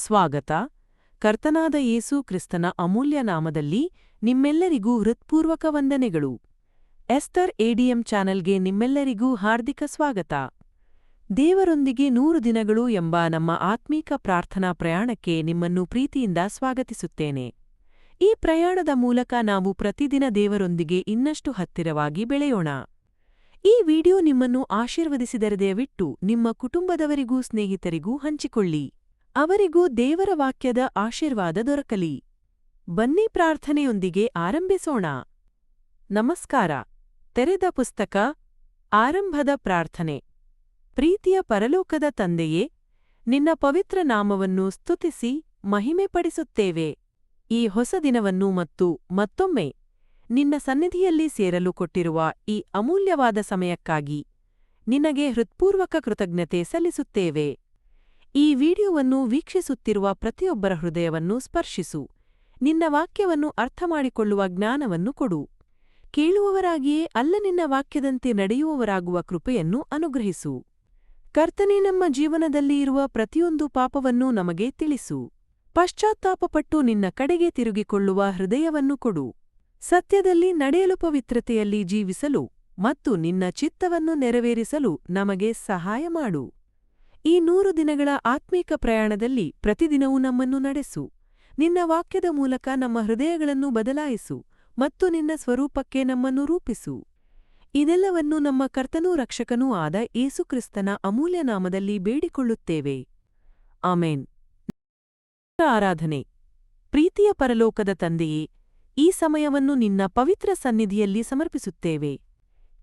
ಸ್ವಾಗತ. ಕರ್ತನಾದ ಯೇಸು ಕ್ರಿಸ್ತನ ಅಮೂಲ್ಯ ನಾಮದಲ್ಲಿ ನಿಮ್ಮೆಲ್ಲರಿಗೂ ಹೃತ್ಪೂರ್ವಕ ವಂದನೆಗಳು. ಎಸ್ತರ್ ಎಡಿಎಂ ಚಾನೆಲ್ಗೆ ನಿಮ್ಮೆಲ್ಲರಿಗೂ ಹಾರ್ದಿಕ ಸ್ವಾಗತ. ದೇವರೊಂದಿಗೆ 100 ದಿನಗಳು ಎಂಬ ನಮ್ಮ ಆತ್ಮೀಕ ಪ್ರಾರ್ಥನಾ ಪ್ರಯಾಣಕ್ಕೆ ನಿಮ್ಮನ್ನು ಪ್ರೀತಿಯಿಂದ ಸ್ವಾಗತಿಸುತ್ತೇನೆ. ಈ ಪ್ರಯಾಣದ ಮೂಲಕ ನಾವು ಪ್ರತಿದಿನ ದೇವರೊಂದಿಗೆ ಇನ್ನಷ್ಟು ಹತ್ತಿರವಾಗಿ ಬೆಳೆಯೋಣ. ಈ ವಿಡಿಯೋ ನಿಮ್ಮನ್ನು ಆಶೀರ್ವದಿಸಿದರೆ ದಯವಿಟ್ಟು ನಿಮ್ಮ ಕುಟುಂಬದವರಿಗೂ ಸ್ನೇಹಿತರಿಗೂ ಹಂಚಿಕೊಳ್ಳಿ. ಅವರಿಗೂ ದೇವರ ವಾಕ್ಯದ ಆಶೀರ್ವಾದ ದೊರಕಲಿ. ಬನ್ನಿ ಪ್ರಾರ್ಥನೆಯೊಂದಿಗೆ ಆರಂಭಿಸೋಣ. ನಮಸ್ಕಾರ. ತೆರೆದ ಪುಸ್ತಕ. ಆರಂಭದ ಪ್ರಾರ್ಥನೆ. ಪ್ರೀತಿಯ ಪರಲೋಕದ ತಂದೆಯೇ, ನಿನ್ನ ಪವಿತ್ರ ನಾಮವನ್ನು ಸ್ತುತಿಸಿ ಮಹಿಮೆಪಡಿಸುತ್ತೇವೆ. ಈ ಹೊಸ ದಿನವನ್ನು ಮತ್ತು ಮತ್ತೊಮ್ಮೆ ನಿನ್ನ ಸನ್ನಿಧಿಯಲ್ಲಿ ಸೇರಲು ಕೊಟ್ಟಿರುವ ಈ ಅಮೂಲ್ಯವಾದ ಸಮಯಕ್ಕಾಗಿ ನಿನಗೆ ಹೃತ್ಪೂರ್ವಕ ಕೃತಜ್ಞತೆ ಸಲ್ಲಿಸುತ್ತೇವೆ. ಈ ವಿಡಿಯೋವನ್ನು ವೀಕ್ಷಿಸುತ್ತಿರುವ ಪ್ರತಿಯೊಬ್ಬರ ಹೃದಯವನ್ನು ಸ್ಪರ್ಶಿಸು. ನಿನ್ನ ವಾಕ್ಯವನ್ನು ಅರ್ಥಮಾಡಿಕೊಳ್ಳುವ ಜ್ಞಾನವನ್ನು ಕೊಡು. ಕೇಳುವವರಾಗಿಯೇ ಅಲ್ಲ, ನಿನ್ನ ವಾಕ್ಯದಂತೆ ನಡೆಯುವವರಾಗುವ ಕೃಪೆಯನ್ನು ಅನುಗ್ರಹಿಸು. ಕರ್ತನೇ, ನಮ್ಮ ಜೀವನದಲ್ಲಿ ಇರುವ ಪ್ರತಿಯೊಂದು ಪಾಪವನ್ನೂ ನಮಗೆ ತಿಳಿಸು. ಪಶ್ಚಾತ್ತಾಪಪಟ್ಟು ನಿನ್ನ ಕಡೆಗೆ ತಿರುಗಿಕೊಳ್ಳುವ ಹೃದಯವನ್ನು ಕೊಡು. ಸತ್ಯದಲ್ಲಿ ನಡೆಯಲು, ಪವಿತ್ರತೆಯಲ್ಲಿ ಜೀವಿಸಲು ಮತ್ತು ನಿನ್ನ ಚಿತ್ತವನ್ನು ನೆರವೇರಿಸಲು ನಮಗೆ ಸಹಾಯ ಮಾಡು. ಈ 100 ದಿನಗಳ ಆತ್ಮೀಕ ಪ್ರಯಾಣದಲ್ಲಿ ಪ್ರತಿದಿನವೂ ನಮ್ಮನ್ನು ನಡೆಸು. ನಿನ್ನ ವಾಕ್ಯದ ಮೂಲಕ ನಮ್ಮ ಹೃದಯಗಳನ್ನು ಬದಲಾಯಿಸು ಮತ್ತು ನಿನ್ನ ಸ್ವರೂಪಕ್ಕೆ ನಮ್ಮನ್ನು ರೂಪಿಸು. ಇದೆಲ್ಲವನ್ನೂ ನಮ್ಮ ಕರ್ತನೂ ರಕ್ಷಕನೂ ಆದ ಯೇಸುಕ್ರಿಸ್ತನ ಅಮೂಲ್ಯ ನಾಮದಲ್ಲಿ ಬೇಡಿಕೊಳ್ಳುತ್ತೇವೆ. ಆಮೆನ್. ಆರಾಧನೆ. ಪ್ರೀತಿಯ ಪರಲೋಕದ ತಂದೆಯೇ, ಈ ಸಮಯವನ್ನು ನಿನ್ನ ಪವಿತ್ರ ಸನ್ನಿಧಿಯಲ್ಲಿ ಸಮರ್ಪಿಸುತ್ತೇವೆ.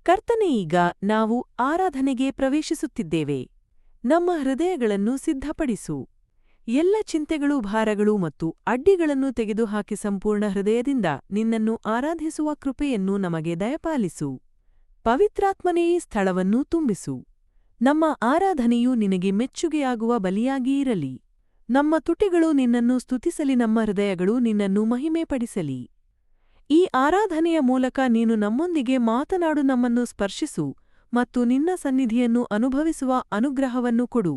ಕರ್ತನೇ, ಈಗ ನಾವು ಆರಾಧನೆಗೆ ಪ್ರವೇಶಿಸುತ್ತಿದ್ದೇವೆ. ನಮ್ಮ ಹೃದಯಗಳನ್ನು ಸಿದ್ಧಪಡಿಸು. ಎಲ್ಲ ಚಿಂತೆಗಳು, ಭಾರಗಳು ಮತ್ತು ಅಡ್ಡಿಗಳನ್ನು ತೆಗೆದುಹಾಕಿ ಸಂಪೂರ್ಣ ಹೃದಯದಿಂದ ನಿನ್ನನ್ನು ಆರಾಧಿಸುವ ಕೃಪೆಯನ್ನು ನಮಗೆ ದಯಪಾಲಿಸು. ಪವಿತ್ರಾತ್ಮನೇ, ಈ ಸ್ಥಳವನ್ನು ತುಂಬಿಸು. ನಮ್ಮ ಆರಾಧನೆಯು ನಿನಗೆ ಮೆಚ್ಚುಗೆಯಾಗುವ ಬಲಿಯಾಗಿ ಇರಲಿ. ನಮ್ಮ ತುಟಿಗಳು ನಿನ್ನನ್ನು ಸ್ತುತಿಸಲಿ, ನಮ್ಮ ಹೃದಯಗಳು ನಿನ್ನನ್ನು ಮಹಿಮೆಪಡಿಸಲಿ. ಈ ಆರಾಧನೆಯ ಮೂಲಕ ನೀನು ನಮ್ಮೊಂದಿಗೆ ಮಾತನಾಡು, ನಮ್ಮನ್ನು ಸ್ಪರ್ಶಿಸು ಮತ್ತು ನಿನ್ನ ಸನ್ನಿಧಿಯನ್ನು ಅನುಭವಿಸುವ ಅನುಗ್ರಹವನ್ನು ಕೊಡು.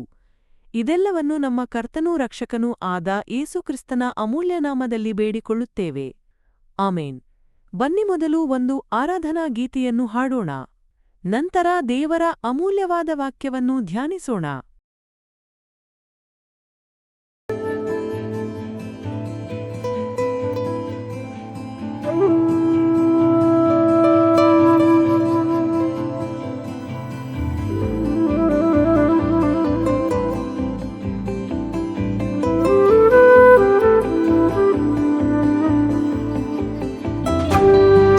ಇದೆಲ್ಲವನ್ನು ನಮ್ಮ ಕರ್ತನೂ ರಕ್ಷಕನೂ ಆದ ಯೇಸುಕ್ರಿಸ್ತನ ಅಮೂಲ್ಯ ನಾಮದಲ್ಲಿ ಬೇಡಿಕೊಳ್ಳುತ್ತೇವೆ. ಆಮೇನ್. ಬನ್ನಿ, ಮೊದಲು ಒಂದು ಆರಾಧನಾ ಗೀತೆಯನ್ನು ಹಾಡೋಣ. ನಂತರ ದೇವರ ಅಮೂಲ್ಯವಾದ ವಾಕ್ಯವನ್ನು ಧ್ಯಾನಿಸೋಣ.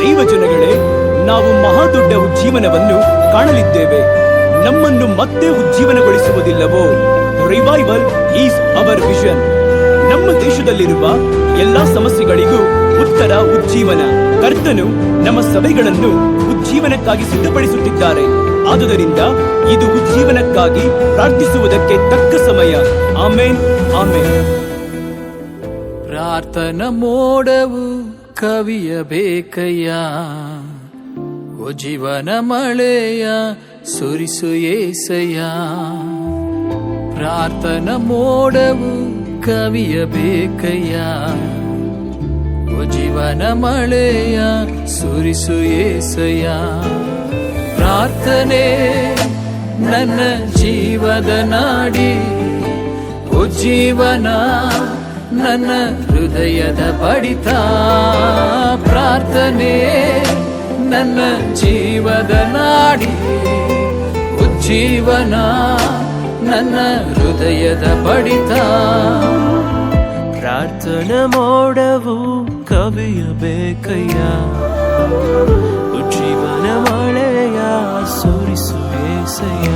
ದೈವಜನಗಳೇ, ನಾವು ಮಹಾದೊಡ್ಡ ಉಜ್ಜೀವನವನ್ನು ಕಾಣಲಿದ್ದೇವೆ. ನಮ್ಮನ್ನು ಮತ್ತೆ ಉಜ್ಜೀವನಗೊಳಿಸುವುದಿಲ್ಲವೋ? Revival is our vision. ನಮ್ಮ ದೇಶದಲ್ಲಿರುವ ಎಲ್ಲಾ ಸಮಸ್ಯೆಗಳಿಗೂ ಉತ್ತರ ಉಜ್ಜೀವನ. ಕರ್ತನು ನಮ್ಮ ಸಭೆಗಳನ್ನು ಉಜ್ಜೀವನಕ್ಕಾಗಿ ಸಿದ್ಧಪಡಿಸುತ್ತಿದ್ದಾರೆ. ಆದುದರಿಂದ ಇದು ಉಜ್ಜೀವನಕ್ಕಾಗಿ ಪ್ರಾರ್ಥಿಸುವುದಕ್ಕೆ ತಕ್ಕ ಸಮಯ. ಆಮೇನ್, ಆಮೇನ್. ಪ್ರಾರ್ಥನಾ ಮೋಡವು ಕವಿಯಬೇಕಯ್ಯ, ಓ ಜೀವನ ಮಳೆಯ ಸುರಿಸು ಏಸಯ್ಯ. ಪ್ರಾರ್ಥನಾ ಮೋಡವು ಕವಿಯಬೇಕಯ್ಯ, ಓ ಜೀವನ ಮಳೆಯ ಸುರಿಸು ಏಸಯ್ಯ. ಪ್ರಾರ್ಥನೆ ನನ್ನ ಜೀವದ ನಾಡಿ, ಓ ಜೀವನ ನನ್ನ ಹೃದಯದ ಬಡಿತ. ಪ್ರಾರ್ಥನೆ ನನ್ನ ಜೀವದ ನಾಡಿ, ಉಜ್ಜೀವನ ನನ್ನ ಹೃದಯದ ಬಡಿತ. ಪ್ರಾರ್ಥನಾ ಮೋಡವು ಕವಿಯಬೇಕಯ್ಯ, ಉಜ್ಜೀವನ ಮಳೆಯ ಸುರಿಸು ಏಸಯ್ಯ.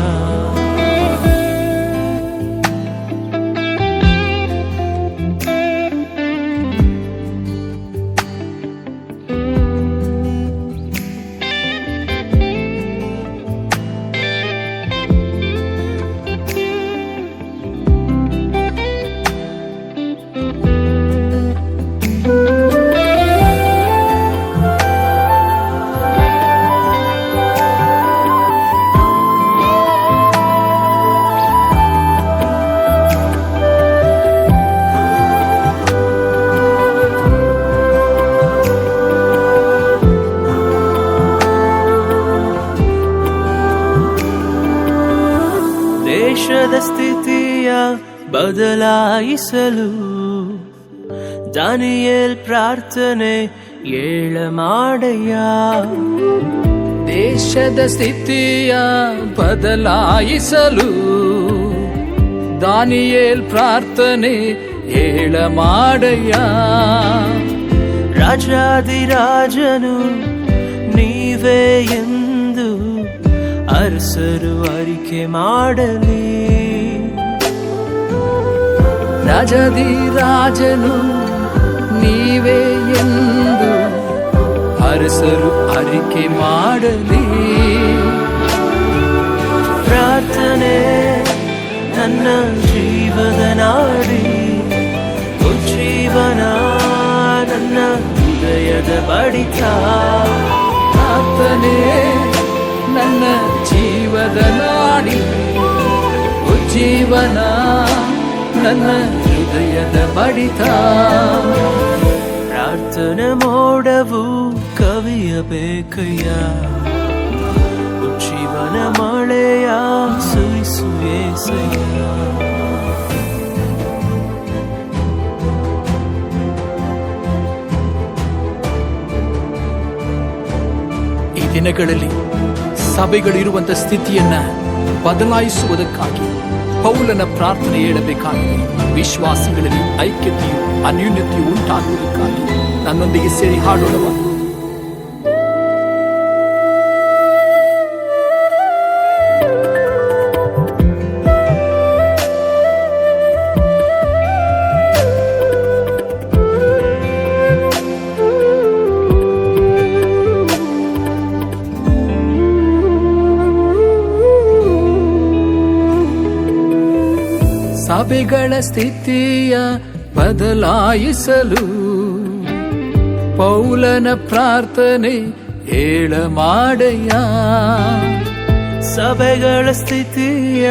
ಬದಲಾಯಿಸಲು ದಾನಿಯೇಲ್ ಪ್ರಾರ್ಥನೆ ಏಳ ಮಾಡಯ್ಯ. ದೇಶದ ಸ್ಥಿತಿಯ ಬದಲಾಯಿಸಲು ದಾನಿಯೇಲ್ ಪ್ರಾರ್ಥನೆ ಹೇಳ ಮಾಡಯ್ಯ. ರಾಜಾದಿರಾಜನು ನೀವೇ ಎಂದು ಅರಸರು ಅರಿಕೆ ಮಾಡಲಿ. ರಾಜಾದಿರಾಜನು ನೀವೇ ಎಂದು ಅರಸರು ಅರಿಕೆ ಮಾಡಲಿ. ಪ್ರಾರ್ಥನೆ ನನ್ನ ಜೀವದ ನಾಡಿ, ಉಜ್ಜೀವನ ನನ್ನ ಹೃದಯದ ಬಡಿತ. ಪ್ರಾರ್ಥನೆ ನನ್ನ ಜೀವದ ನಾಡಿ, ಉಜ್ಜೀವನ ನನ್ನ ಹೃದಯದ ಬಡಿತ. ಪ್ರಾರ್ಥನೆ ಮೋಡವು ಕವಿಯಬೇಕಯ್ಯ, ಉಜ್ಜೀವನ ಮಳೆಯ ಸುರಿಸು ಏಸಯ್ಯ. ಈ ದಿನಗಳಲ್ಲಿ ಸಭೆಗಳಿರುವಂತ ಸ್ಥಿತಿಯನ್ನ ಬದಲಾಯಿಸುವುದಕ್ಕಾಗಿ ಪೌಲನ ಪ್ರಾರ್ಥನೆ ಹೇಳಬೇಕಾಗಿದೆ. ವಿಶ್ವಾಸಿಗಳಲ್ಲಿ ಐಕ್ಯತೆಯು ಅನ್ಯೂನ್ಯತೆಯು ಉಂಟಾಗುವುದಕ್ಕಾಗಿ ನನ್ನೊಂದಿಗೆ ಸೇರಿ ಹಾಡೋಣವ. ಸಭೆಗಳ ಸ್ಥಿತಿಯ ಬದಲಾಯಿಸಲು ಪೌಲನ ಪ್ರಾರ್ಥನೆ ಹೇಳ ಮಾಡಯ್ಯ. ಸಭೆಗಳ ಸ್ಥಿತಿಯ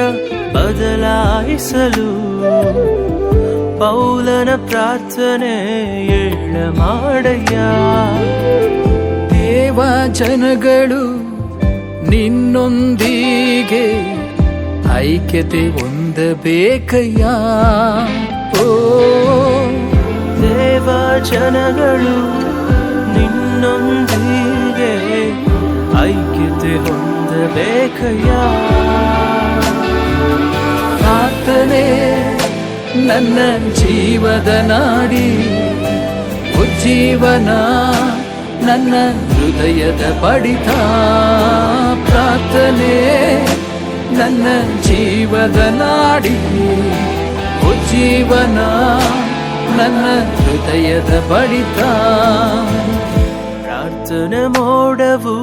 ಬದಲಾಯಿಸಲು ಪೌಲನ ಪ್ರಾರ್ಥನೆ ಹೇಳ ಮಾಡಯ್ಯ. ದೇವ ಜನಗಳು ನಿನ್ನೊಂದಿಗೆ ಐಕ್ಯತೆ ಹೊಂದಬೇಕಯ್ಯ. ಓ ದೇವ ಜನಗಳು ನಿನ್ನೊಂದಿಗೆ ಐಕ್ಯತೆ ಹೊಂದಬೇಕಯ್ಯ. ಪ್ರಾರ್ಥನೆ ನನ್ನ ಜೀವದ ನಾಡಿ, ಉಜ್ಜೀವನ ನನ್ನ ಹೃದಯದ ಬಡಿತ. ಪ್ರಾರ್ಥನೆ ನನ್ನ ಜೀವದ ನಾಡಿ, ಉಜ್ಜೀವನ ನನ್ನ ಹೃದಯದ ಬಡಿತ. ಪ್ರಾರ್ಥನೆ ಮೋಡವು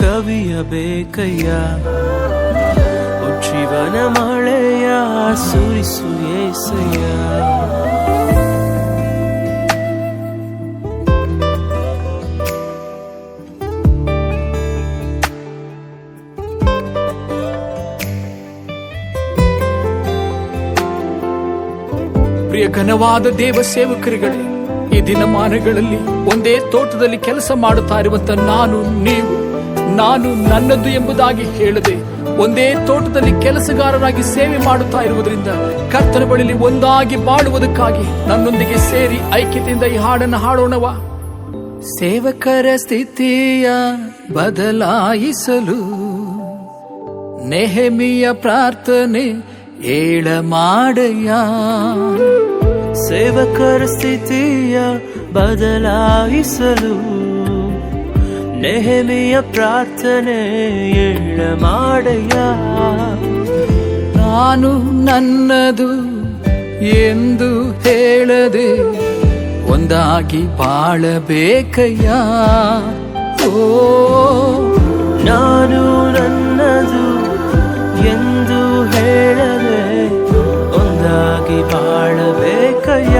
ಕವಿಯಬೇಕಯ್ಯ, ಉಜ್ಜೀವನ ಮಳೆಯ ಸುರಿಸು ಏಸಯ್ಯ. ಪ್ರಿಯ ಘನವಾದ ದೇವ ಸೇವಕರುಗಳೇ, ಈ ದಿನಮಾನಗಳಲ್ಲಿ ಒಂದೇ ತೋಟದಲ್ಲಿ ಕೆಲಸ ಮಾಡುತ್ತಾ ಇರುವಂತ ನಾನು ನನ್ನದು ಎಂಬುದಾಗಿ ಹೇಳದೆ ಒಂದೇ ತೋಟದಲ್ಲಿ ಕೆಲಸಗಾರರಾಗಿ ಸೇವೆ ಮಾಡುತ್ತಾ ಇರುವುದರಿಂದ ಕರ್ತನ ಬಳಿಯಲ್ಲಿ ಒಂದಾಗಿ ಬಾಳುವುದಕ್ಕಾಗಿ ನನ್ನೊಂದಿಗೆ ಸೇರಿ ಐಕ್ಯತೆಯಿಂದ ಈ ಹಾಡನ್ನು ಹಾಡೋಣವ. ಸೇವಕರ ಸ್ಥಿತಿಯ ಬದಲಾಯಿಸಲು ನೆಹೆಮಿಯ ಪ್ರಾರ್ಥನೆ ಹೇಳ ಮಾಡಯ್ಯ. ಸೇವಕರ ಸ್ಥಿತಿಯ ಬದಲಾಯಿಸಲು ನೆಹೆಮಿಯ ಪ್ರಾರ್ಥನೆ ಹೇಳ ಮಾಡಯ್ಯ. ನಾನು ನನ್ನದು ಎಂದು ಹೇಳದೆ ಒಂದಾಗಿ ಬಾಳಬೇಕಯ್ಯ. ಓ ನಾನು ನನ್ನದು ಎಂದು ಹೇಳದೆ ಒಂದಾಗಿ ಬಾಳಬೇಕಯ್ಯ.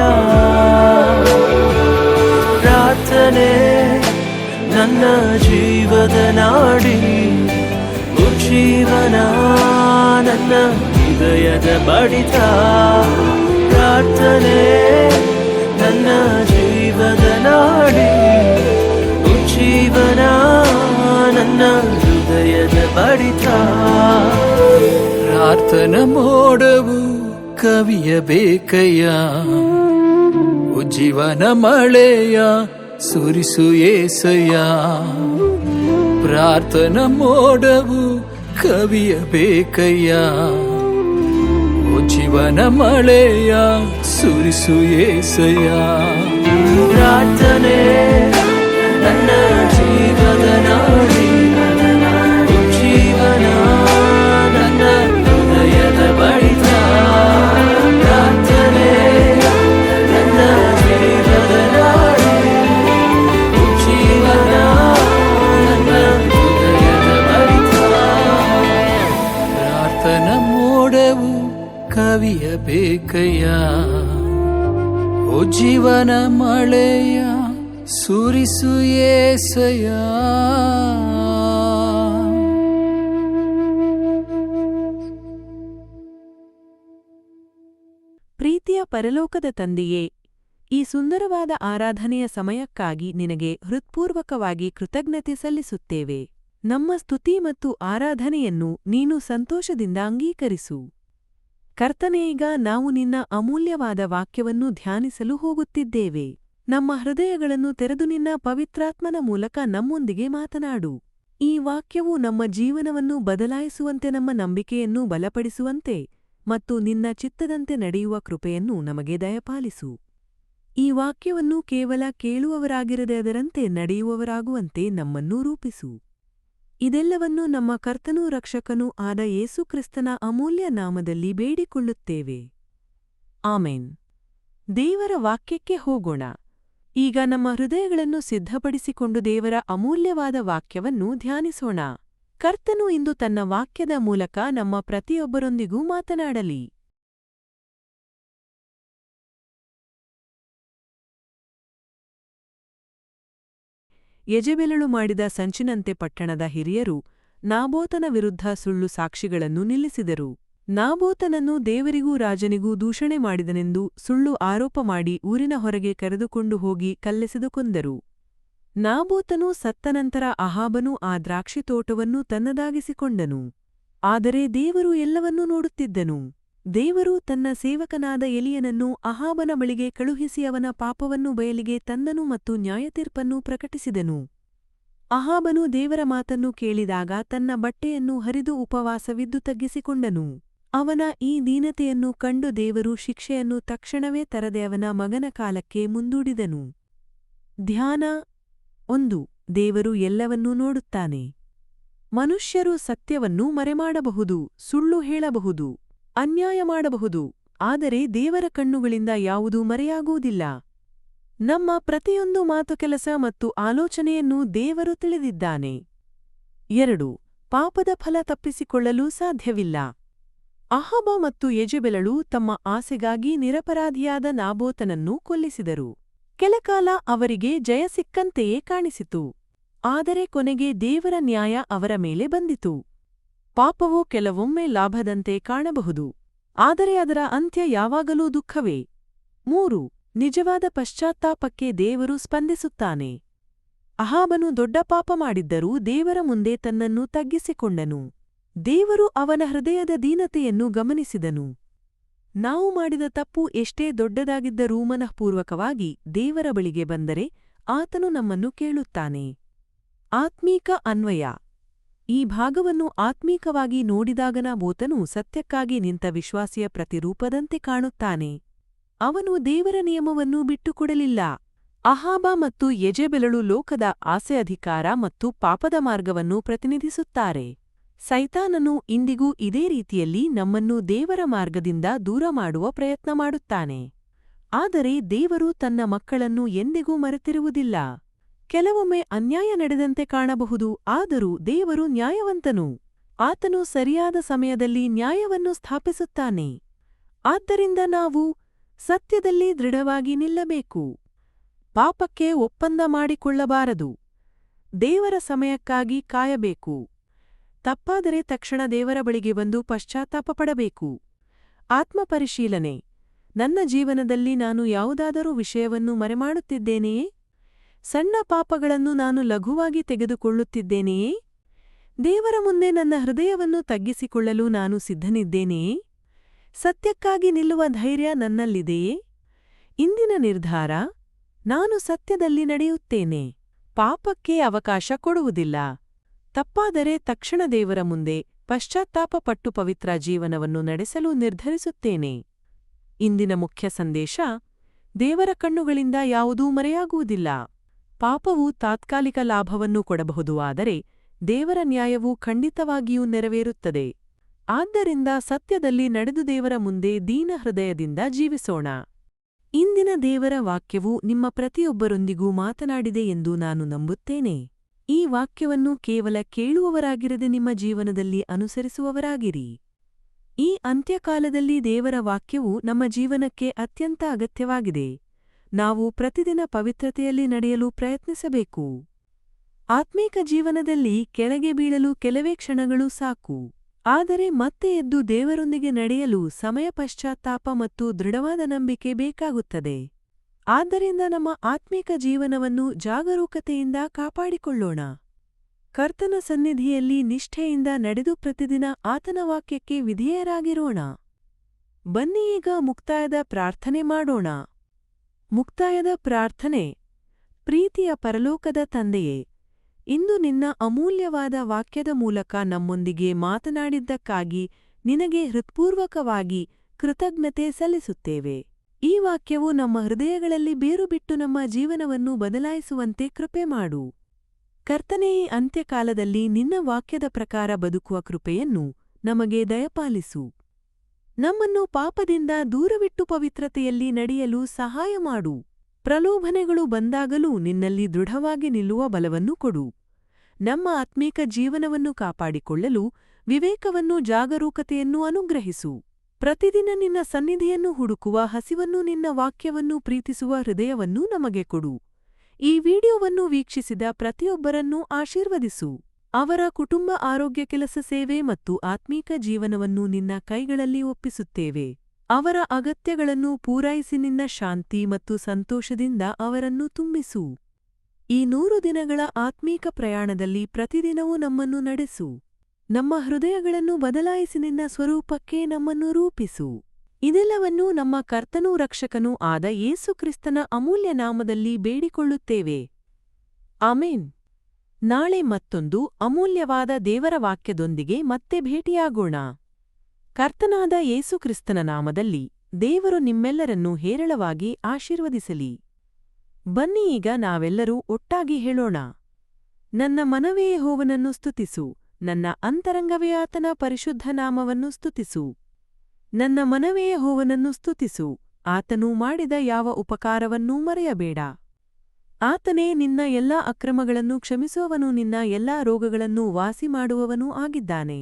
ಪ್ರಾರ್ಥನೆ ನನ್ನ ಜೀವದ ನಾಡಿ, ಉಜ್ಜೀವನ ನನ್ನ ಹೃದಯದ ಬಡಿತ. ಪ್ರಾರ್ಥನೆ ನನ್ನ ಜೀವದ ನಾಡಿ, ಉಜ್ಜೀವನ ನನ್ನ ಹೃದಯದ ಬಡಿತ. ಪ್ರಾರ್ಥನಾ ಮೋಡವು ಕವಿಯಬೇಕಯ್ಯ. ಜೀವನ ಮಳೆಯ ಸುರಿಸು ಏಸಯ್ಯ. ಪ್ರಾರ್ಥನ ಮೋಡವು ಕವಿಯಬೇಕಯ್ಯ. ಜೀವನ ಮಳೆಯ ಸುರಿಸು ಏಸಯ್ಯ. ಪ್ರಾರ್ಥನೆ ನನ್ನ ಜೀವದ ನಾಡಿ, ಜೀವನ ನನ್ನ ಹೃದಯದ ಬಡಿತ. ಪ್ರಾರ್ಥನೆ ನನ್ನ ಜೀವದ ನಾಡಿ, ಜೀವನ ನನ್ನ ಹೃದಯದ ಬಡಿತ. ಪ್ರಾರ್ಥನ ಮೋಡವು ಕವಿಯಬೇಕಯ್ಯ. ಜೀವನ ಮಳೆಯ ಸುರಿಸು ಏಸಯ್ಯ. ಪ್ರೀತಿಯ ಪರಲೋಕದ ತಂದೆಯೇ, ಈ ಸುಂದರವಾದ ಆರಾಧನೆಯ ಸಮಯಕ್ಕಾಗಿ ನಿನಗೆ ಹೃತ್ಪೂರ್ವಕವಾಗಿ ಕೃತಜ್ಞತೆ ಸಲ್ಲಿಸುತ್ತೇವೆ. ನಮ್ಮ ಸ್ತುತಿ ಮತ್ತು ಆರಾಧನೆಯನ್ನು ನೀನು ಸಂತೋಷದಿಂದ ಅಂಗೀಕರಿಸು. ಕರ್ತನೇ, ಈಗ ನಾವು ನಿನ್ನ ಅಮೂಲ್ಯವಾದ ವಾಕ್ಯವನ್ನು ಧ್ಯಾನಿಸಲು ಹೋಗುತ್ತಿದ್ದೇವೆ. ನಮ್ಮ ಹೃದಯಗಳನ್ನು ತೆರೆದು ನಿನ್ನ ಪವಿತ್ರಾತ್ಮನ ಮೂಲಕ ನಮ್ಮೊಂದಿಗೆ ಮಾತನಾಡು. ಈ ವಾಕ್ಯವು ನಮ್ಮ ಜೀವನವನ್ನು ಬದಲಾಯಿಸುವಂತೆ, ನಮ್ಮ ನಂಬಿಕೆಯನ್ನು ಬಲಪಡಿಸುವಂತೆ ಮತ್ತು ನಿನ್ನ ಚಿತ್ತದಂತೆ ನಡೆಯುವ ಕೃಪೆಯನ್ನು ನಮಗೆ ದಯಪಾಲಿಸು. ಈ ವಾಕ್ಯವನ್ನು ಕೇವಲ ಕೇಳುವವರಾಗಿರದೆ ಅದರಂತೆ ನಡೆಯುವವರಾಗುವಂತೆ ನಮ್ಮನ್ನು ರೂಪಿಸು. ಇದೆಲ್ಲವನ್ನು ನಮ್ಮ ಕರ್ತನೂ ರಕ್ಷಕನೂ ಆದ ಯೇಸುಕ್ರಿಸ್ತನ ಅಮೂಲ್ಯ ನಾಮದಲ್ಲಿ ಬೇಡಿಕೊಳ್ಳುತ್ತೇವೆ. ಆಮೆನ್. ದೇವರ ವಾಕ್ಯಕ್ಕೆ ಹೋಗೋಣ. ಈಗ ನಮ್ಮ ಹೃದಯಗಳನ್ನು ಸಿದ್ಧಪಡಿಸಿಕೊಂಡು ದೇವರ ಅಮೂಲ್ಯವಾದ ವಾಕ್ಯವನ್ನು ಧ್ಯಾನಿಸೋಣ. ಕರ್ತನು ಇಂದು ತನ್ನ ವಾಕ್ಯದ ಮೂಲಕ ನಮ್ಮ ಪ್ರತಿಯೊಬ್ಬರೊಂದಿಗೂ ಮಾತನಾಡಲಿ. ಯೆಜೆಬೆಲಳು ಮಾಡಿದ ಸಂಚಿನಂತೆ ಪಟ್ಟಣದ ಹಿರಿಯರು ನಾಬೋತನ ವಿರುದ್ಧ ಸುಳ್ಳು ಸಾಕ್ಷಿಗಳನ್ನು ನಿಲ್ಲಿಸಿದರು. ನಾಬೋತನನ್ನು ದೇವರಿಗೂ ರಾಜನಿಗೂ ದೂಷಣೆ ಮಾಡಿದನೆಂದು ಸುಳ್ಳು ಆರೋಪ ಮಾಡಿ ಊರಿನ ಹೊರಗೆ ಕರೆದುಕೊಂಡು ಹೋಗಿ ಕಲ್ಲೆಸೆದು ಕೊಂದರು. ನಾಬೋತನು ಸತ್ತ ನಂತರ ಅಹಾಬನು ಆ ದ್ರಾಕ್ಷಿತೋಟವನ್ನು ತನ್ನದಾಗಿಸಿಕೊಂಡನು. ಆದರೆ ದೇವರು ಎಲ್ಲವನ್ನೂ ನೋಡುತ್ತಿದ್ದನು. ದೇವರು ತನ್ನ ಸೇವಕನಾದ ಎಲಿಯನನ್ನು ಅಹಾಬನ ಬಳಿಗೆ ಕಳುಹಿಸಿ ಅವನ ಪಾಪವನ್ನು ಬಯಲಿಗೆ ತಂದನು ಮತ್ತು ನ್ಯಾಯತೀರ್ಪನ್ನು ಪ್ರಕಟಿಸಿದನು. ಅಹಾಬನು ದೇವರ ಮಾತನ್ನು ಕೇಳಿದಾಗ ತನ್ನ ಬಟ್ಟೆಯನ್ನು ಹರಿದು ಉಪವಾಸವಿದ್ದು ತಗ್ಗಿಸಿಕೊಂಡನು. ಅವನ ಈ ದೀನತೆಯನ್ನು ಕಂಡು ದೇವರು ಶಿಕ್ಷೆಯನ್ನು ತಕ್ಷಣವೇ ತರದೆ ಅವನ ಮಗನ ಕಾಲಕ್ಕೆ ಮುಂದೂಡಿದನು. ಧ್ಯಾನ 1. ದೇವರು ಎಲ್ಲವನ್ನೂ ನೋಡುತ್ತಾನೆ. ಮನುಷ್ಯರು ಸತ್ಯವನ್ನು ಮರೆಮಾಡಬಹುದು, ಸುಳ್ಳು ಹೇಳಬಹುದು, ಅನ್ಯಾಯ ಮಾಡಬಹುದು, ಆದರೆ ದೇವರ ಕಣ್ಣುಗಳಿಂದ ಯಾವುದೂ ಮರೆಯಾಗುವುದಿಲ್ಲ. ನಮ್ಮ ಪ್ರತಿಯೊಂದು ಮಾತು, ಕೆಲಸ ಮತ್ತು ಆಲೋಚನೆಯನ್ನು ದೇವರು ತಿಳಿದಿದ್ದಾನೆ. 2. ಪಾಪದ ಫಲ ತಪ್ಪಿಸಿಕೊಳ್ಳಲು ಸಾಧ್ಯವಿಲ್ಲ. ಅಹಾಬ ಮತ್ತು ಯೆಜೆಬೆಲಳು ತಮ್ಮ ಆಸೆಗಾಗಿ ನಿರಪರಾಧಿಯಾದ ನಾಬೋತನನ್ನು ಕೊಲ್ಲಿಸಿದರು. ಕೆಲಕಾಲ ಅವರಿಗೆ ಜಯ ಸಿಕ್ಕಂತೆಯೇ ಕಾಣಿಸಿತು. ಆದರೆ ಕೊನೆಗೆ ದೇವರ ನ್ಯಾಯ ಅವರ ಮೇಲೆ ಬಂದಿತು. ಪಾಪವು ಕೆಲವೊಮ್ಮೆ ಲಾಭದಂತೆ ಕಾಣಬಹುದು, ಆದರೆ ಅದರ ಅಂತ್ಯ ಯಾವಾಗಲೂ ದುಃಖವೇ. 3. ನಿಜವಾದ ಪಶ್ಚಾತ್ತಾಪಕ್ಕೆ ದೇವರು ಸ್ಪಂದಿಸುತ್ತಾನೆ. ಅಹಾಬನು ದೊಡ್ಡ ಪಾಪ ಮಾಡಿದ್ದರೂ ದೇವರ ಮುಂದೆ ತನ್ನನ್ನು ತಗ್ಗಿಸಿಕೊಂಡನು. ದೇವರು ಅವನ ಹೃದಯದ ದೀನತೆಯನ್ನು ಗಮನಿಸಿದನು. ನಾವು ಮಾಡಿದ ತಪ್ಪು ಎಷ್ಟೇ ದೊಡ್ಡದಾಗಿದ್ದರೂ ಮನಃಪೂರ್ವಕವಾಗಿ ದೇವರ ಬಳಿಗೆ ಬಂದರೆ ಆತನು ನಮ್ಮನ್ನು ಕೇಳುತ್ತಾನೆ. ಆತ್ಮೀಕ ಅನ್ವಯ. ಈ ಭಾಗವನ್ನು ಆತ್ಮೀಕವಾಗಿ ನೋಡಿದಾಗ ನಾಬೋತನು ಸತ್ಯಕ್ಕಾಗಿ ನಿಂತ ವಿಶ್ವಾಸಿಯ ಪ್ರತಿರೂಪದಂತೆ ಕಾಣುತ್ತಾನೆ. ಅವನು ದೇವರ ನಿಯಮವನ್ನು ಬಿಟ್ಟುಕೊಡಲಿಲ್ಲ. ಅಹಾಬ ಮತ್ತು ಯೆಜೆಬೆಲಳು ಲೋಕದ ಆಸೆ, ಅಧಿಕಾರ ಮತ್ತು ಪಾಪದ ಮಾರ್ಗವನ್ನು ಪ್ರತಿನಿಧಿಸುತ್ತಾರೆ. ಸೈತಾನನು ಇಂದಿಗೂ ಇದೇ ರೀತಿಯಲ್ಲಿ ನಮ್ಮನ್ನು ದೇವರ ಮಾರ್ಗದಿಂದ ದೂರ ಮಾಡುವ ಪ್ರಯತ್ನ ಮಾಡುತ್ತಾನೆ. ಆದರೆ ದೇವರು ತನ್ನ ಮಕ್ಕಳನ್ನು ಎಂದಿಗೂ ಮರೆತಿರುವುದಿಲ್ಲ. ಕೆಲವೊಮ್ಮೆ ಅನ್ಯಾಯ ನಡೆದಂತೆ ಕಾಣಬಹುದು, ಆದರೂ ದೇವರು ನ್ಯಾಯವಂತನು. ಆತನು ಸರಿಯಾದ ಸಮಯದಲ್ಲಿ ನ್ಯಾಯವನ್ನು ಸ್ಥಾಪಿಸುತ್ತಾನೆ. ಆದ್ದರಿಂದ ನಾವು ಸತ್ಯದಲ್ಲಿ ದೃಢವಾಗಿ ನಿಲ್ಲಬೇಕು. ಪಾಪಕ್ಕೆ ಒಪ್ಪಂದ ಮಾಡಿಕೊಳ್ಳಬಾರದು. ದೇವರ ಸಮಯಕ್ಕಾಗಿ ಕಾಯಬೇಕು. ತಪ್ಪಾದರೆ ತಕ್ಷಣ ದೇವರ ಬಳಿಗೆ ಬಂದು ಪಶ್ಚಾತ್ತಾಪ ಪಡಬೇಕು. ಆತ್ಮಪರಿಶೀಲನೆ. ನನ್ನ ಜೀವನದಲ್ಲಿ ನಾನು ಯಾವುದಾದರೂ ವಿಷಯವನ್ನು ಮರೆಮಾಡುತ್ತಿದ್ದೇನೆಯೇ? ಸಣ್ಣ ಪಾಪಗಳನ್ನು ನಾನು ಲಘುವಾಗಿ ತೆಗೆದುಕೊಳ್ಳುತ್ತಿದ್ದೇನೆಯೇ? ದೇವರ ಮುಂದೆ ನನ್ನ ಹೃದಯವನ್ನು ತಗ್ಗಿಸಿಕೊಳ್ಳಲು ನಾನು ಸಿದ್ಧನಿದ್ದೇನೆಯೇ? ಸತ್ಯಕ್ಕಾಗಿ ನಿಲ್ಲುವ ಧೈರ್ಯ ನನ್ನಲ್ಲಿದೆಯೇ? ಇಂದಿನ ನಿರ್ಧಾರ: ನಾನು ಸತ್ಯದಲ್ಲಿ ನಡೆಯುತ್ತೇನೆ. ಪಾಪಕ್ಕೆ ಅವಕಾಶ ಕೊಡುವುದಿಲ್ಲ. ತಪ್ಪಾದರೆ ತಕ್ಷಣ ದೇವರ ಮುಂದೆ ಪಶ್ಚಾತ್ತಾಪಪಟ್ಟು ಪವಿತ್ರ ಜೀವನವನ್ನು ನಡೆಸಲು ನಿರ್ಧರಿಸುತ್ತೇನೆ. ಇಂದಿನ ಮುಖ್ಯ ಸಂದೇಶ: ದೇವರ ಕಣ್ಣುಗಳಿಂದ ಯಾವುದೂ ಮರೆಯಾಗುವುದಿಲ್ಲ. ಪಾಪವು ತಾತ್ಕಾಲಿಕ ಲಾಭವನ್ನು ಕೊಡಬಹುದು, ಆದರೆ ದೇವರ ನ್ಯಾಯವು ಖಂಡಿತವಾಗಿಯೂ ನೆರವೇರುತ್ತದೆ. ಆದ್ದರಿಂದ ಸತ್ಯದಲ್ಲಿ ನಡೆದು ದೇವರ ಮುಂದೆ ದೀನ ಹೃದಯದಿಂದ ಜೀವಿಸೋಣ. ಇಂದಿನ ದೇವರ ವಾಕ್ಯವು ನಿಮ್ಮ ಪ್ರತಿಯೊಬ್ಬರೊಂದಿಗೂ ಮಾತನಾಡಿದೆ ಎಂದು ನಾನು ನಂಬುತ್ತೇನೆ. ಈ ವಾಕ್ಯವನ್ನು ಕೇವಲ ಕೇಳುವವರಾಗಿರದೆ ನಿಮ್ಮ ಜೀವನದಲ್ಲಿ ಅನುಸರಿಸುವವರಾಗಿರಿ. ಈ ಅಂತ್ಯಕಾಲದಲ್ಲಿ ದೇವರ ವಾಕ್ಯವು ನಮ್ಮ ಜೀವನಕ್ಕೆ ಅತ್ಯಂತ ಅಗತ್ಯವಾಗಿದೆ. ನಾವು ಪ್ರತಿದಿನ ಪವಿತ್ರತೆಯಲ್ಲಿ ನಡೆಯಲು ಪ್ರಯತ್ನಿಸಬೇಕು. ಆತ್ಮೀಕ ಜೀವನದಲ್ಲಿ ಕೆಳಗೆ ಬೀಳಲು ಕೆಲವೇ ಕ್ಷಣಗಳು ಸಾಕು, ಆದರೆ ಮತ್ತೆ ಎದ್ದು ದೇವರೊಂದಿಗೆ ನಡೆಯಲು ಸಮಯ, ಪಶ್ಚಾತ್ತಾಪ ಮತ್ತು ದೃಢವಾದ ನಂಬಿಕೆ ಬೇಕಾಗುತ್ತದೆ. ಆದ್ದರಿಂದ ನಮ್ಮ ಆತ್ಮೀಕ ಜೀವನವನ್ನು ಜಾಗರೂಕತೆಯಿಂದ ಕಾಪಾಡಿಕೊಳ್ಳೋಣ. ಕರ್ತನ ಸನ್ನಿಧಿಯಲ್ಲಿ ನಿಷ್ಠೆಯಿಂದ ನಡೆದು ಪ್ರತಿದಿನ ಆತನ ವಾಕ್ಯಕ್ಕೆ ವಿಧೇಯರಾಗಿರೋಣ. ಬನ್ನಿ ಈಗ ಮುಕ್ತಾಯದ ಪ್ರಾರ್ಥನೆ ಮಾಡೋಣ. ಮುಕ್ತಾಯದ ಪ್ರಾರ್ಥನೆ. ಪ್ರೀತಿಯ ಪರಲೋಕದ ತಂದೆಯೇ, ಇಂದು ನಿನ್ನ ಅಮೂಲ್ಯವಾದ ವಾಕ್ಯದ ಮೂಲಕ ನಮ್ಮೊಂದಿಗೆ ಮಾತನಾಡಿದ್ದಕ್ಕಾಗಿ ನಿನಗೆ ಹೃತ್ಪೂರ್ವಕವಾಗಿ ಕೃತಜ್ಞತೆ ಸಲ್ಲಿಸುತ್ತೇವೆ. ಈ ವಾಕ್ಯವು ನಮ್ಮ ಹೃದಯಗಳಲ್ಲಿ ಬೇರುಬಿಟ್ಟು ನಮ್ಮ ಜೀವನವನ್ನು ಬದಲಾಯಿಸುವಂತೆ ಕೃಪೆ ಮಾಡು. ಕರ್ತನೇ, ಈ ಅಂತ್ಯಕಾಲದಲ್ಲಿ ನಿನ್ನ ವಾಕ್ಯದ ಪ್ರಕಾರ ಬದುಕುವ ಕೃಪೆಯನ್ನು ನಮಗೆ ದಯಪಾಲಿಸು. ನಮ್ಮನ್ನು ಪಾಪದಿಂದ ದೂರವಿಟ್ಟು ಪವಿತ್ರತೆಯಲ್ಲಿ ನಡೆಯಲು ಸಹಾಯ ಮಾಡು. ಪ್ರಲೋಭನೆಗಳು ಬಂದಾಗಲೂ ನಿನ್ನಲ್ಲಿ ದೃಢವಾಗಿ ನಿಲ್ಲುವ ಬಲವನ್ನು ಕೊಡು. ನಮ್ಮ ಆತ್ಮೀಕ ಜೀವನವನ್ನು ಕಾಪಾಡಿಕೊಳ್ಳಲು ವಿವೇಕವನ್ನೂ ಜಾಗರೂಕತೆಯನ್ನೂ ಅನುಗ್ರಹಿಸು. ಪ್ರತಿದಿನ ನಿನ್ನ ಸನ್ನಿಧಿಯನ್ನು ಹುಡುಕುವ ಹಸಿವನ್ನು, ನಿನ್ನ ವಾಕ್ಯವನ್ನು ಪ್ರೀತಿಸುವ ಹೃದಯವನ್ನೂ ನಮಗೆ ಕೊಡು. ಈ ವಿಡಿಯೋವನ್ನು ವೀಕ್ಷಿಸಿದ ಪ್ರತಿಯೊಬ್ಬರನ್ನೂ ಆಶೀರ್ವದಿಸು. ಅವರ ಕುಟುಂಬ, ಆರೋಗ್ಯ, ಕೆಲಸ, ಸೇವೆ ಮತ್ತು ಆತ್ಮೀಕ ಜೀವನವನ್ನು ನಿನ್ನ ಕೈಗಳಲ್ಲಿ ಒಪ್ಪಿಸುತ್ತೇವೆ. ಅವರ ಅಗತ್ಯಗಳನ್ನು ಪೂರೈಸಿ ನಿನ್ನ ಶಾಂತಿ ಮತ್ತು ಸಂತೋಷದಿಂದ ಅವರನ್ನು ತುಂಬಿಸು. ಈ 100 ದಿನಗಳ ಆತ್ಮೀಕ ಪ್ರಯಾಣದಲ್ಲಿ ಪ್ರತಿದಿನವೂ ನಮ್ಮನ್ನು ನಡೆಸು. ನಮ್ಮ ಹೃದಯಗಳನ್ನು ಬದಲಾಯಿಸಿ ನಿನ್ನ ಸ್ವರೂಪಕ್ಕೆ ನಮ್ಮನ್ನು ರೂಪಿಸು. ಇದೆಲ್ಲವನ್ನೂ ನಮ್ಮ ಕರ್ತನೂ ರಕ್ಷಕನೂ ಆದ ಯೇಸು ಕ್ರಿಸ್ತನ ಅಮೂಲ್ಯ ನಾಮದಲ್ಲಿ ಬೇಡಿಕೊಳ್ಳುತ್ತೇವೆ. ಆಮೇನ್. ನಾಳೆ ಮತ್ತೊಂದು ಅಮೂಲ್ಯವಾದ ದೇವರ ವಾಕ್ಯದೊಂದಿಗೆ ಮತ್ತೆ ಭೇಟಿಯಾಗೋಣ. ಕರ್ತನಾದ ಯೇಸು ಕ್ರಿಸ್ತನ ನಾಮದಲ್ಲಿ ದೇವರು ನಿಮ್ಮೆಲ್ಲರನ್ನೂ ಹೇರಳವಾಗಿ ಆಶೀರ್ವದಿಸಲಿ. ಬನ್ನಿ ಈಗ ನಾವೆಲ್ಲರೂ ಒಟ್ಟಾಗಿ ಹೇಳೋಣ: ನನ್ನ ಮನವೇ ಯೆಹೋವನನ್ನು ಸ್ತುತಿಸು, ನನ್ನ ಅಂತರಂಗವೇ ಆತನ ಪರಿಶುದ್ಧ ನಾಮವನ್ನು ಸ್ತುತಿಸು. ನನ್ನ ಮನವೇ ಯೆಹೋವನನ್ನು ಸ್ತುತಿಸು, ಆತನು ಮಾಡಿದ ಯಾವ ಉಪಕಾರವನ್ನೂ ಮರೆಯಬೇಡ. ಆತನೇ ನಿನ್ನ ಎಲ್ಲಾ ಅಕ್ರಮಗಳನ್ನು ಕ್ಷಮಿಸುವವನೂ ನಿನ್ನ ಎಲ್ಲಾ ರೋಗಗಳನ್ನು ವಾಸಿಮಾಡುವವನೂ ಆಗಿದ್ದಾನೆ.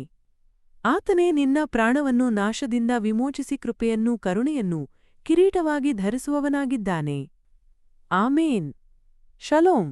ಆತನೇ ನಿನ್ನ ಪ್ರಾಣವನ್ನು ನಾಶದಿಂದ ವಿಮೋಚಿಸಿ ಕೃಪೆಯನ್ನೂ ಕರುಣೆಯನ್ನೂ ಕಿರೀಟವಾಗಿ ಧರಿಸುವವನಾಗಿದ್ದಾನೆ. ಆಮೇನ್. ಶಲೋಮ್.